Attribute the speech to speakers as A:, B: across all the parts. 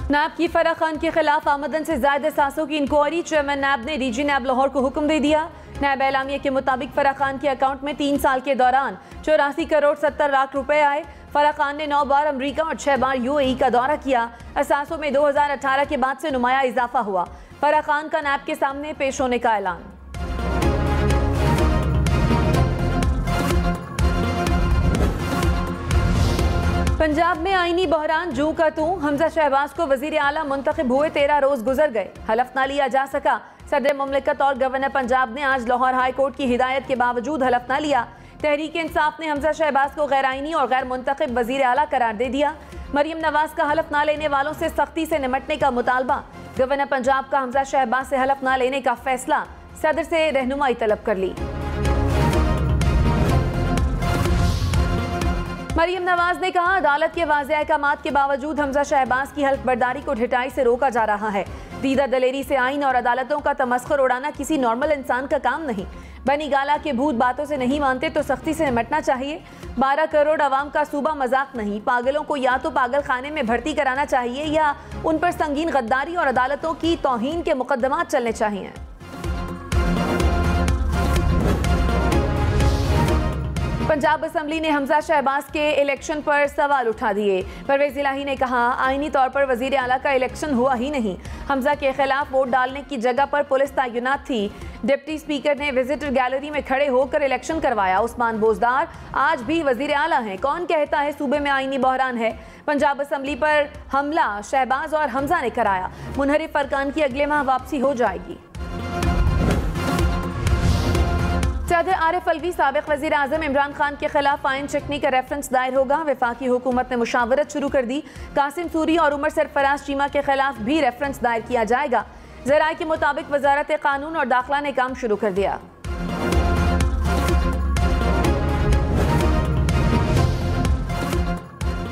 A: नैब की फराह खान के खिलाफ आमदन से ज्यादा सांसों की इंक्वायरी, चेयरमैन नैब ने डीजी नैब लाहौर को हुक्म दे दिया। नैब एलामिया के मुताबिक फराह खान के अकाउंट में 3 साल के दौरान 84 करोड़ 70 लाख रुपए आए। फराह खान ने 9 बार अमरीका और 6 बार यूएई का दौरा किया। असासों में 2018 के बाद से नुमाया इजाफा हुआ। फराह खान का नैब के सामने पेश होने का ऐलान। पंजाब में आईनी बहरान जू का तू, हमजा शहबाज को वजीर आला मुंतखब हुए 13 रोज गुजर गए, हलफ ना लिया जा सका। सदर मुमलिकत और गवर्नर पंजाब ने आज लाहौर हाई कोर्ट की हिदायत के बावजूद हलफ ना लिया। तहरीक इंसाफ ने हमजा शहबाज को गैर आईनी और गैर मुंतखब वजीर आला करार दे दिया। मरियम नवाज का हलफ ना लेने वालों से सख्ती से निमटने का मुतालबा। गवर्नर पंजाब का हमजा शहबाज से हलफ ना लेने का फैसला, सदर से रहनुमाई तलब कर ली। मरियम नवाज ने कहा, अदालत के वाज़ेह अहकामात के बावजूद हमजा शहबाज की हल्फ बर्दारी को ढिठाई से रोका जा रहा है। दीदा दलेरी से आइन और अदालतों का तमस्खुर उड़ाना किसी नॉर्मल इंसान का काम नहीं। बनी गाला के भूत बातों से नहीं मानते तो सख्ती से निमटना चाहिए। 12 करोड़ अवाम का सूबा मजाक नहीं। पागलों को या तो पागल खाने में भर्ती कराना चाहिए या उन पर संगीन गद्दारी और अदालतों की तौहीन के मुकदमात चलने चाहिए। पंजाब असम्बली ने हमजा शहबाज के इलेक्शन पर सवाल उठा दिए। परवेज इलाही ने कहा, आईनी तौर पर वजीर आला का इलेक्शन हुआ ही नहीं। हमजा के खिलाफ वोट डालने की जगह पर पुलिस तैनात थी। डिप्टी स्पीकर ने विजिटर गैलरी में खड़े होकर इलेक्शन करवाया। उस्मान बोजदार आज भी वजीर आला हैं। कौन कहता है सूबे में आईनी बहरान है? पंजाब असम्बली पर हमला शहबाज और हमजा ने कराया। मुनहरिफ फरकान की अगले माह वापसी हो जाएगी। सदर आरिफ अलवी साबिक वजीर आजम इमरान खान के खिलाफ आइन चिकनी का रेफरेंस दायर होगा। वफाकी हुकूमत ने मुशावरत शुरू कर दी। कासिम सूरी और उमर सरफराज चीमा के खिलाफ भी रेफरेंस दायर किया जाएगा। ज़राए के मुताबिक वजारत कानून और दाखिला ने काम शुरू कर दिया।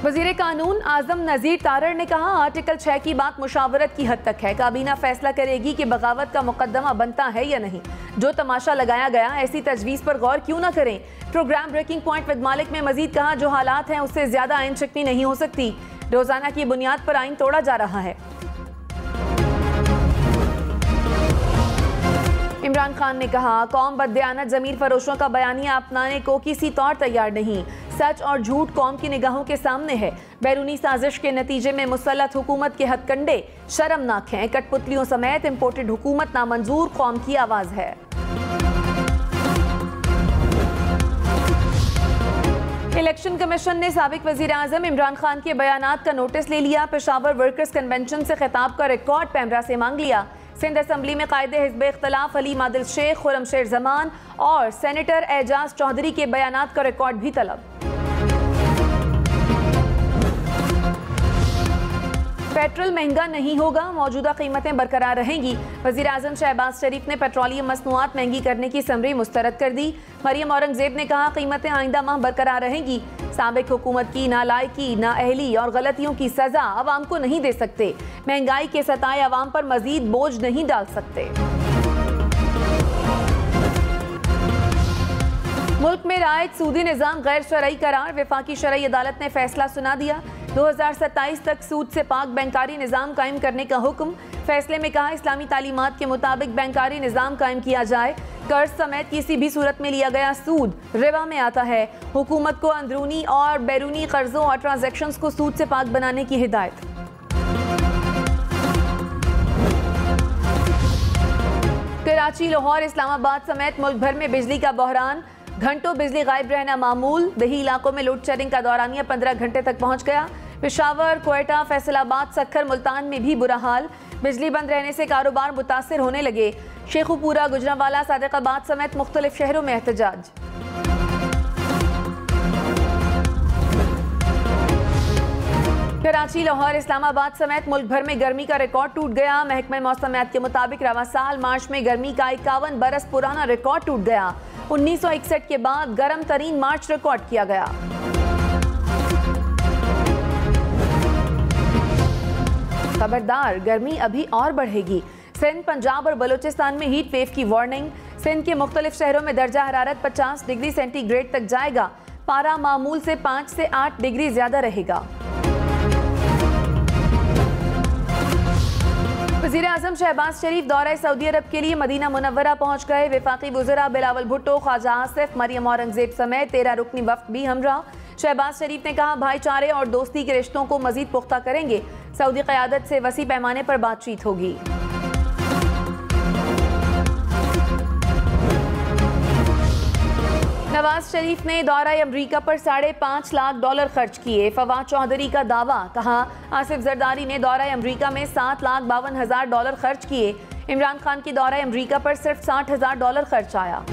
A: वजीर कानून आजम नजीर तारड़ ने कहा, आर्टिकल 6 की बात मुशावरत की हद तक है। काबीना फैसला करेगी कि बगावत का मुकदमा बनता है या नहीं। जो तमाशा लगाया गया, ऐसी तजवीज़ पर गौर क्यों ना करें। प्रोग्राम ब्रेकिंग पॉइंट विद मालिक में मजीद कहा, जो हालात हैं उससे ज्यादा आइन चिकनी नहीं हो सकती। रोजाना की बुनियाद पर आइन तोड़ा जा रहा है। इमरान खान ने कहा, कौम बददियानत ज़मीर फरोशों का बयानिया अपनाने को किसी तौर तैयार नहीं। सच और झूठ कौम की निगाहों के सामने है। बैरूनी साजिश के नतीजे में मुसल्लत हुकूमत के हथकंडे शर्मनाक हैं। कठपुतलियों समेत इम्पोर्टेड हुकूमत नामंजूर कौम की आवाज है। इलेक्शन कमीशन ने साबिक वजीर आजम इमरान खान के बयानात का नोटिस ले लिया। पेशावर वर्कर्स कन्वेंशन से खिताब का रिकॉर्ड पैमरा से मांग लिया। सिंध असम्बली में कायदे हिज़्ब इख्तिलाफ अली मादिल शेख, खुरम शेर जमान और सेनेटर एजाज चौधरी के बयानात का रिकॉर्ड भी तलब। पेट्रोल महंगा नहीं होगा, मौजूदा कीमतें बरकरार रहेंगी। वज़ीर आज़म शहबाज शरीफ ने पेट्रोलियम मसनूआत महंगी करने की समरी मुस्तरद कर दी। मरियम औरंगजेब ने कहा, कीमतें आइंदा माह बरकरार रहेंगी। साबिक हुकूमत की नालायकी, नाअहली और गलतियों की सजा अवाम को नहीं दे सकते। महंगाई के सताए अवाम पर मजीद बोझ नहीं डाल सकते। मुल्क में रायत सूदी निज़ाम गैर शरई करार, वफाकी शरई अदालत ने फैसला सुना दिया। 2027 तक सूद से पाक बैंकारी निज़ाम कायम करने का हुक्म। फैसले में कहा, इस्लामी तालीमात के मुताबिक बैंकारी निज़ाम कायम किया जाए। कर्ज समेत किसी भी सूरत में लिया गया सूद रिबा में आता है। हुकूमत को अंदरूनी और बैरूनी कर्जों और ट्रांजैक्शंस को सूद से पाक बनाने की हिदायत। कराची, लाहौर, इस्लामाबाद समेत मुल्क भर में बिजली का बहरान। घंटों बिजली गायब रहना मामूल। दही इलाकों में लोड शेडिंग का दौरानिया 15 घंटे तक पहुंच गया। पेशावर, क्वेटा, फैसलाबाद, सक्खर, मुल्तान में भी बुरा हाल। बिजली बंद रहने से कारोबार मुतासिर होने लगे। शेखुपुरा, गुजरांवाला, सादिकाबाद समेत मुख्तलिफ शहरों में एहतजाज। कराची, लाहौर, इस्लामाबाद समेत मुल्क भर में गर्मी का रिकॉर्ड टूट गया। महकमा मौसमियात के मुताबिक रवा साल मार्च में गर्मी का 51 बरस पुराना रिकॉर्ड टूट गया। 1961 के बाद गर्म तरीन मार्च रिकॉर्ड किया गया। खबरदार, गर्मी अभी और बढ़ेगी। सिंध, पंजाब और बलूचिस्तान में हीट वेव की वार्निंग। सिंध के मुख्तलिफ शहरों में दर्जा हरारत 50 डिग्री सेंटीग्रेड तक जाएगा। पारा मामूल से 5 से 8 डिग्री ज्यादा रहेगा। वज़ीर आज़म शहबाज शरीफ दौरा सऊदी अरब के लिए मदीना मुनव्वरा पहुँच गए। वफाकी वज़रा बिलावल भुट्टो, ख्वाजा आसिफ, मरियम औरंगजेब समेत 13 रुकनी वफ्द भी हमरा। शहबाज शरीफ ने कहा भाईचारे और दोस्ती के रिश्तों को मजीद पुख्ता करेंगे। सऊदी क़यादत से वसी पैमाने पर बातचीत होगी। नवाज शरीफ ने दौरा अमरीका पर $5.5 लाख खर्च किए। फवाद चौधरी का दावा, कहा आसिफ जरदारी ने दौरा अमरीका में $7,52,000 खर्च किए। इमरान खान की दौरा अमरीका पर सिर्फ $60,000 खर्च आया।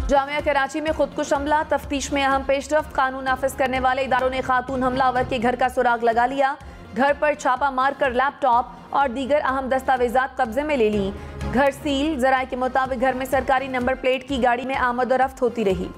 A: जामिया कराची में खुदकुश हमला, तफ्तीश में अहम पेशरफ्त। कानून नाफिज करने वाले इदारों ने खातून हमलावर के घर का सुराग लगा लिया। घर पर छापा मारकर लैपटॉप और दीगर अहम दस्तावेजात कब्जे में ले ली। घर सील। जराये के मुताबिक घर में सरकारी नंबर प्लेट की गाड़ी में आमद और रफ्त होती रही।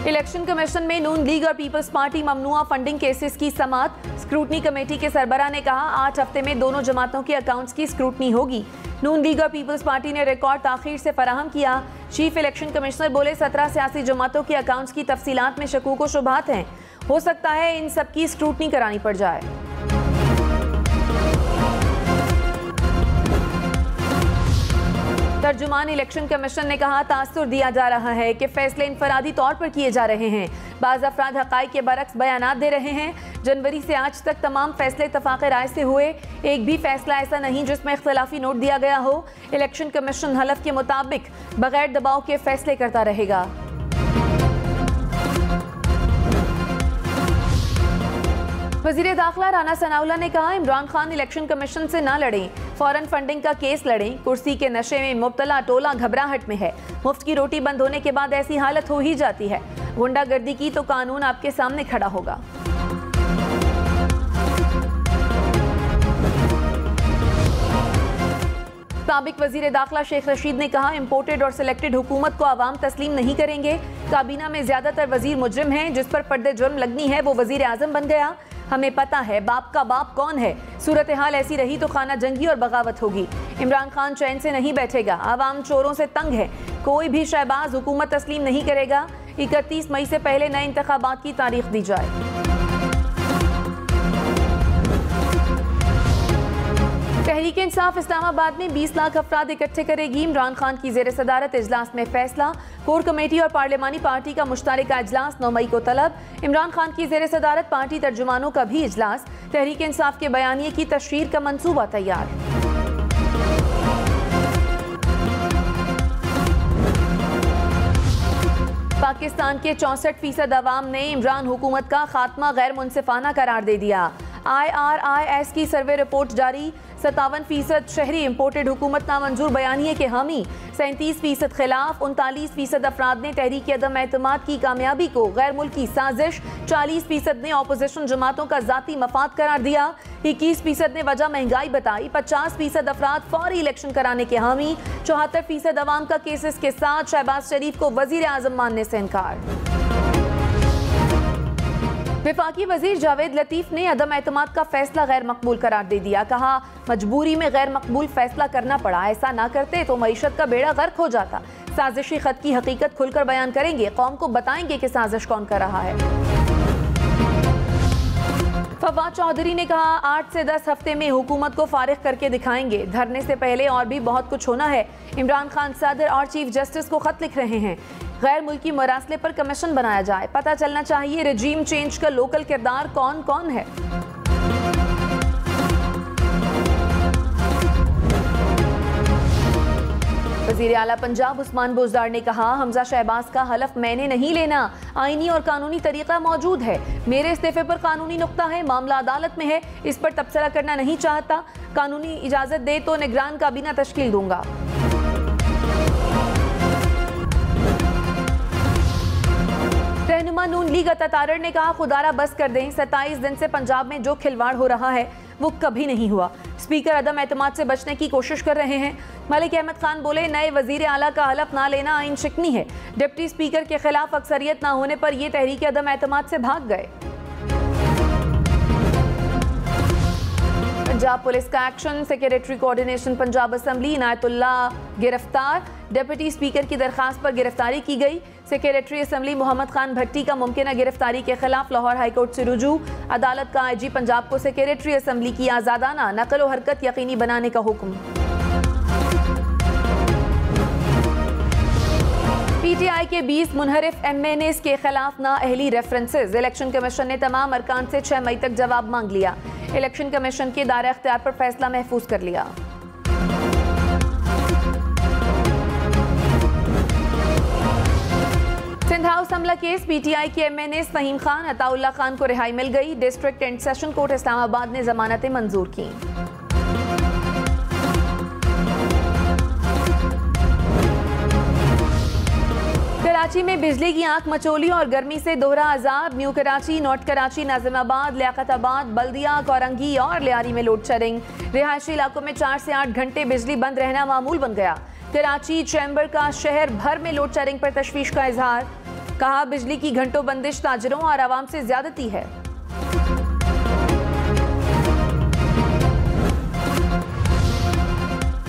A: इलेक्शन कमीशन में नून लीग और पीपल्स पार्टी ममनुआ फंडिंग केसेस की समाअत। स्क्रूटनी कमेटी के सरबराह ने कहा 8 हफ्ते में दोनों जमातों के अकाउंट्स की स्क्रूटनी होगी। नून लीग और पीपल्स पार्टी ने रिकॉर्ड ताखीर से फराहम किया। चीफ इलेक्शन कमिश्नर बोले 17 सियासी जमातों के अकाउंट्स की तफसीलात में शकूक व शुबहात हैं। हो सकता है इन सब की स्क्रूटनी करानी पड़ जाए। तर्जुमान इलेक्शन कमीशन ने कहा तासुर दिया जा रहा है कि फैसले इनफरादी तौर पर किए जा रहे हैं। बाज़ अफराद हक़ाइक़ के बरक्स बयानात दे रहे हैं। जनवरी से आज तक तमाम फैसले इत्तफ़ाक़ राय से हुए। एक भी फैसला ऐसा नहीं जिसमें इख्तिलाफी नोट दिया गया हो। इलेक्शन कमीशन हलफ के मुताबिक बगैर दबाव के फैसले करता रहेगा। वज़ीर दाखिला राना सनाउल्लाह ने कहा इमरान खान इलेक्शन कमीशन से ना लड़ें, फौरन फंडिंग का केस लड़ें। कुर्सी के नशे में मुब्तला टोला घबराहट में है। मुफ्त की रोटी बंद होने के बाद ऐसी हालत हो ही जाती है। गुंडागर्दी की तो कानून आपके सामने खड़ा होगा। साबिक वज़ीर दाखिला शेख रशीद ने कहा इम्पोर्टेड और सिलेक्टेड हुकूमत को आवाम तस्लीम नहीं करेंगे। काबीना में ज्यादातर वजीर मुजरिम हैं। जिस पर पर्दे जुर्म लगनी है वो वजीर आजम बन गया। हमें पता है बाप का बाप कौन है। सूरत हाल ऐसी रही तो खाना जंगी और बगावत होगी। इमरान खान चैन से नहीं बैठेगा। आवाम चोरों से तंग है। कोई भी शहबाज हुकूमत तस्लीम नहीं करेगा। 31 मई से पहले नए इंतखाबात की तारीख दी जाए। तहरीक इंसाफ इस्लामाबाद में 20 लाख अफराद इकट्ठे करेगी। इमरान खान की ज़ेर सदारत इजलास में फैसला। कोर कमेटी और पार्लिमानी पार्टी का मुश्तरका इजलास 9 मई को तलब। इमरान खान की ज़ेर सदारत पार्टी तर्जुमानों का भी इजलास। तहरीक इंसाफ के बयानिए की तशरीर का मंसूबा तैयार। पाकिस्तान के 64% अवाम ने इमरान हुकूमत का खात्मा गैर मुनसिफाना करार दे दिया। IRIS की सर्वे रिपोर्ट जारी। 57% शहरी इम्पोर्टेड हुकूमत नामंजूर बयानिए के हामी। 37% खिलाफ। 39% अफराद ने तहरीक अदम एतमाद की कामयाबी को गैर मुल्की साजिश। 40% ने अपोजिशन जमातों का जाती मफाद करार दिया। 21% ने वजह महंगाई बताई। 50% अफराद फौरी इलेक्शन कराने के हामी। 74% अवाम का केसेस के साथ शहबाज शरीफ को वजीर आजम मानने से इनकार। वफाकी वजीर जावेद लतीफ ने अदम एतमाद का फैसला गैर मकबूल करार दे दिया। कहा मजबूरी में गैर मकबूल फैसला करना पड़ा। ऐसा ना करते तो मईशत का बेड़ा गर्क हो जाता। साजिशी खत की हकीकत खुलकर बयान करेंगे। कौम को बताएंगे कि साजिश कौन कर रहा है। फवाद चौधरी ने कहा 8 से 10 हफ्ते में हुकूमत को फारिग करके दिखाएंगे। धरने से पहले और भी बहुत कुछ होना है। इमरान खान सदर और चीफ जस्टिस को खत लिख रहे हैं। गैर मुल्की मरासले पर कमीशन बनाया जाए। पता चलना चाहिए रजीम चेंज का लोकल किरदार कौन कौन है। वज़ीर आला पंजाब उस्मान बुज़दार ने कहा हमजा शहबाज का हलफ मैंने नहीं लेना। आईनी और कानूनी तरीका मौजूद है। मेरे इस्तीफे पर कानूनी नुक्ता है। मामला अदालत में है। इस पर तबसरा करना नहीं चाहता। कानूनी इजाजत दे तो निगरान काबीना तश्कील दूंगा। रहनुमा नून लीग अता तारड़ ने कहा खुदारा बस कर दें। 27 दिन से पंजाब में जो खिलवाड़ हो रहा है वो कभी नहीं हुआ। स्पीकर अदम एतमाद से बचने की कोशिश कर रहे हैं। मलिक अहमद खान बोले नए वजीर आला का हलफ ना लेना आइन शिकनी है। डिप्टी स्पीकर के खिलाफ अक्सरियत ना होने पर यह तहरीक अदम एतमाद से भाग गए। पंजाब पुलिस का action, secretary coordination Punjab assembly Inayatullah गिरफ्तार। डिप्टी स्पीकर की दरखास्त पर गिरफ्तारी की गई। सेक्रेटरी असेंबली मोहम्मद खान भट्टी का मुमकिन गिरफ्तारी के खिलाफ लाहौर हाईकोर्ट से रुजू। अदालत का IG पंजाब को सेक्रेटरी असेंबली की आज़ादाना नकल व हरकत यकीनी बनाने का हुक्म। PTI के 20 मुनहरिफ MNAs के खिलाफ नाअहली रेफरेंसेस। इलेक्शन कमीशन ने तमाम अरकान से 6 मई तक जवाब मांग लिया। इलेक्शन कमीशन के दायरा इख्तियार पर फैसला महफूज कर लिया। सिंध हाउस हमला केस, PTI के MNAs फहीम खान, अताउल्ला खान को रिहाई मिल गई। District and session court Islamabad ने जमानतें मंजूर की। कराची में बिजली की आंख मचोली और गर्मी से दोहरा अजाब। न्यू कराची, नॉर्थ कराची, नाजिमाबाद, लियाकताबाद, बल्दिया, कोरंगी और लियारी में लोड शेडिंग। रिहायशी इलाकों में 4 से 8 घंटे बिजली बंद रहना मामूल बन गया। कराची चैम्बर का शहर भर में लोड शेडिंग पर तशवीश का इजहार। कहा, बिजली की घंटों बंदिश ताजरों और आवाम से ज्यादती है।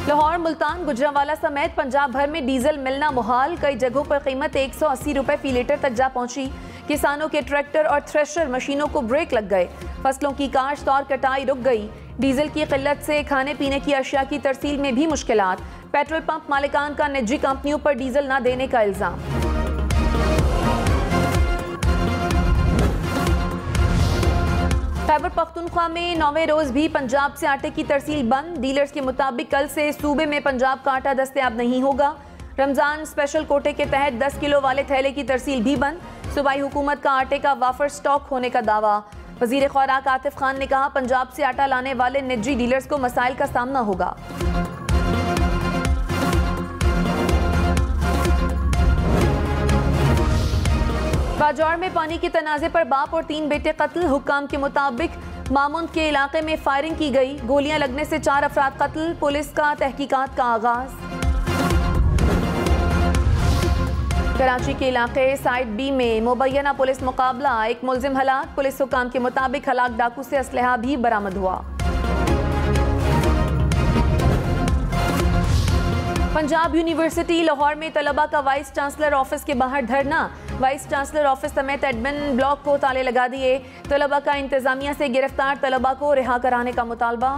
A: लाहौर, मुल्तान, गुजरांवाला समेत पंजाब भर में डीजल मिलना मुहाल। कई जगहों पर कीमत 180 रुपए फी लीटर तक जा पहुंची। किसानों के ट्रैक्टर और थ्रेशर मशीनों को ब्रेक लग गए। फसलों की काश्त और कटाई रुक गई। डीजल की किल्लत से खाने पीने की अशिया की तरसील में भी मुश्किलात। पेट्रोल पंप मालिकान का निजी कंपनियों पर डीजल न देने का इल्जाम। खैबर पख्तूनख्वा में 9वें रोज भी पंजाब से आटे की तरसील बंद। डीलर्स के मुताबिक कल से सूबे में पंजाब का आटा दस्तयाब नहीं होगा। रमजान स्पेशल कोटे के तहत 10 किलो वाले थैले की तरसील भी बंद। सूबाई हुकूमत का आटे का वाफर स्टॉक होने का दावा। वजीर खुराक आतिफ खान ने कहा, पंजाब से आटा लाने वाले निजी डीलर्स को मसाइल का सामना होगा। बाजौर में पानी के तनाजे पर बाप और 3 बेटे कत्ल। हुक्काम के मुताबिक मामुंद के इलाके में फायरिंग की गई। गोलियां लगने से 4 अफराद कत्ल। पुलिस का तहकीकात का आगाज। कराची के इलाके साइड B में मुबैना पुलिस मुकाबला। एक मुलजिम हलाक। पुलिस हुक्काम के मुताबिक हलाक डाकू से असलहा भी बरामद हुआ। पंजाब यूनिवर्सिटी लाहौर में तलबा का वाइस चांसलर ऑफिस के बाहर धरना। वाइस चांसलर ऑफिस समेत एडमिन ब्लॉक को ताले लगा दिए। तलबा का इंतजामिया से गिरफ्तार तलबा को रिहा कराने का मुतालबा।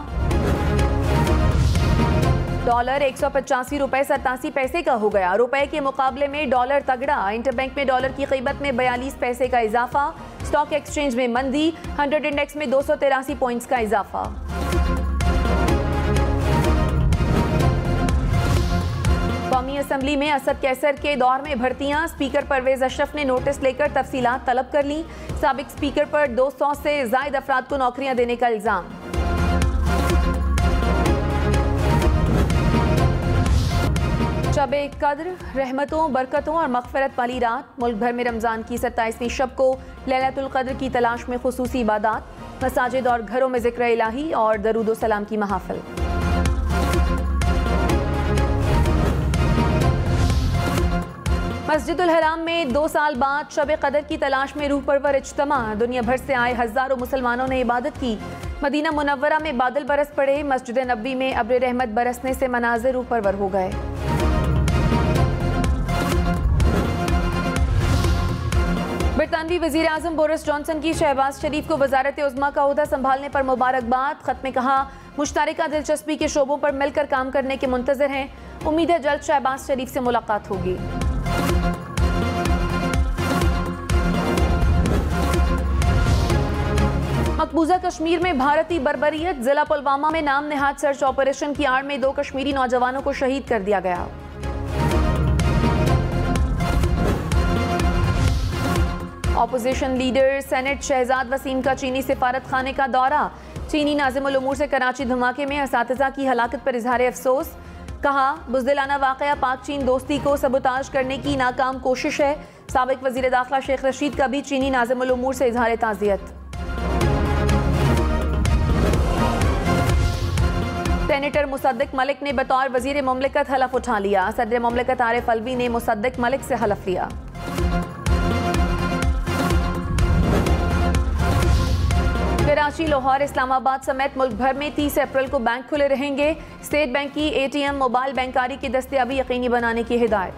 A: डॉलर 185 रुपए 87 पैसे का हो गया। रुपए के मुकाबले में डॉलर तगड़ा। इंटरबैंक में डॉलर की कीमत में 42 पैसे का इजाफा। स्टॉक एक्सचेंज में मंदी। 100 इंडेक्स में 283 पॉइंट्स का इजाफा। कौमी असेंबली में असद कैसर के दौर में भर्तियां। स्पीकर परवेज अशरफ ने नोटिस लेकर तफसीलात तलब कर ली। साबिक स्पीकर पर 200 से ज्यादा अफराद को नौकरियां देने का इल्जाम। शब कद्र रहमतों, बरकतों और मग़फ़िरत वाली रात। मुल्क भर में रमज़ान की 27वीं शब को लैलतुल क़द्र की तलाश में खुसूसी इबादत। मसाजिद और घरों में ज़िक्र इलाही और दरूद व सलाम की महाफ़िल। मस्जिदुल हराम में 2 साल बाद शब कदर की तलाश में रूह परवर इज्तिमा। दुनिया भर से आए हजारों मुसलमानों ने इबादत की। मदीना मुनव्वरा में बादल बरस पड़े। मस्जिद नबी में अब्र रहमत बरसने से मनाज़िर रूह परवर हो गए। बरतानवी वज़ीर आज़म बोरिस जॉनसन की शहबाज शरीफ को वज़ारत उज़्मा का ओहदा संभालने पर मुबारकबाद। खत में कहा, मुश्तरका दिलचस्पी के शोबों पर मिलकर काम करने के मुंतज़िर हैं। उम्मीद है जल्द शहबाज शरीफ से मुलाकात होगी। मकबूजा कश्मीर में भारतीय बर्बरियत। जिला पुलवामा में नाम नेहाद सर्च ऑपरेशन की आड़ में 2 कश्मीरी नौजवानों को शहीद कर दिया गया। Opposition leader senate Shahzad Waseem का चीनी सिफारत खाने का दौरा। चीनी नाज़िमुल उमूर से कराची धमाके में असातिज़ा की हलाकत पर इजहार अफसोस। कहा, बुज़दिलाना वाक़या पाक चीन दोस्ती को सबोताज करने की नाकाम कोशिश है। साबिक वज़ीर दाखिला शेख रशीद का भी चीनी नाज़िमुल उमूर से इजहार ताज़ियत। सेनेटर मुसद्दिक मलिक ने बतौर वज़ीर मुमलिकत हलफ उठा लिया। सदर मुमलिकत आरिफ अलवी ने मुसद्दिक मलिक से हलफ लिया। कराची, लाहौर, इस्लामाबाद समेत मुल्क भर में 30 अप्रैल को बैंक खुले रहेंगे। स्टेट बैंक की ATM मोबाइल बैंकारी की दस्तयाबी यकीनी बनाने की हिदायत।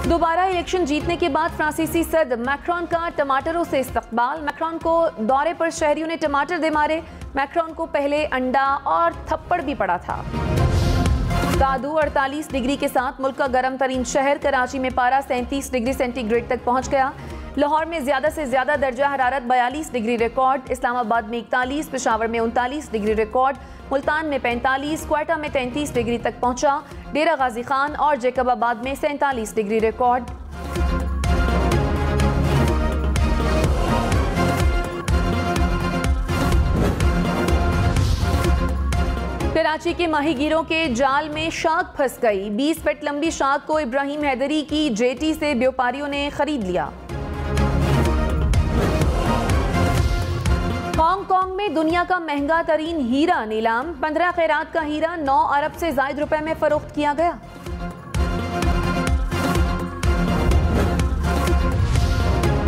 A: दोबारा इलेक्शन जीतने के बाद फ्रांसीसी सदर मैक्रोन का टमाटरों से इस्तकबाल। मैक्रोन को दौरे पर शहरियों ने टमाटर दे मारे। मैक्रोन को पहले अंडा और थप्पड़ भी पड़ा था। दादू 48 डिग्री के साथ मुल्क का गर्म तरीन शहर। कराची में पारा 37 डिग्री सेंटीग्रेड तक पहुंच गया। लाहौर में ज्यादा से ज्यादा दर्जा हरारत 42 डिग्री रिकॉर्ड। इस्लामाबाद में 41, पेशावर में 39 डिग्री रिकॉर्ड। मुल्तान में 45, क्वेटा में 33 डिग्री तक पहुंचा। डेरा गाजी खान और जैकबाबाद में 47 डिग्री रिकॉर्ड। कराची के माहीगीरों के जाल में शार्क फंस गई। 20 फीट लंबी शार्क को इब्राहिम हैदरी की जेटी से व्यापारियों ने खरीद लिया। हांगकांग में दुनिया का महंगा तरीन हीरा नीलाम। 15 कैरात का हीरा 9 अरब से ज्यादा रुपए में फरोख्त किया गया।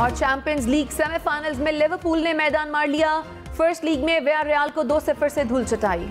A: और चैंपियंस लीग सेमीफाइनल्स में लिवरपूल ने मैदान मार लिया। फर्स्ट लीग में वियारियल को 2-0 से धूल चटाई।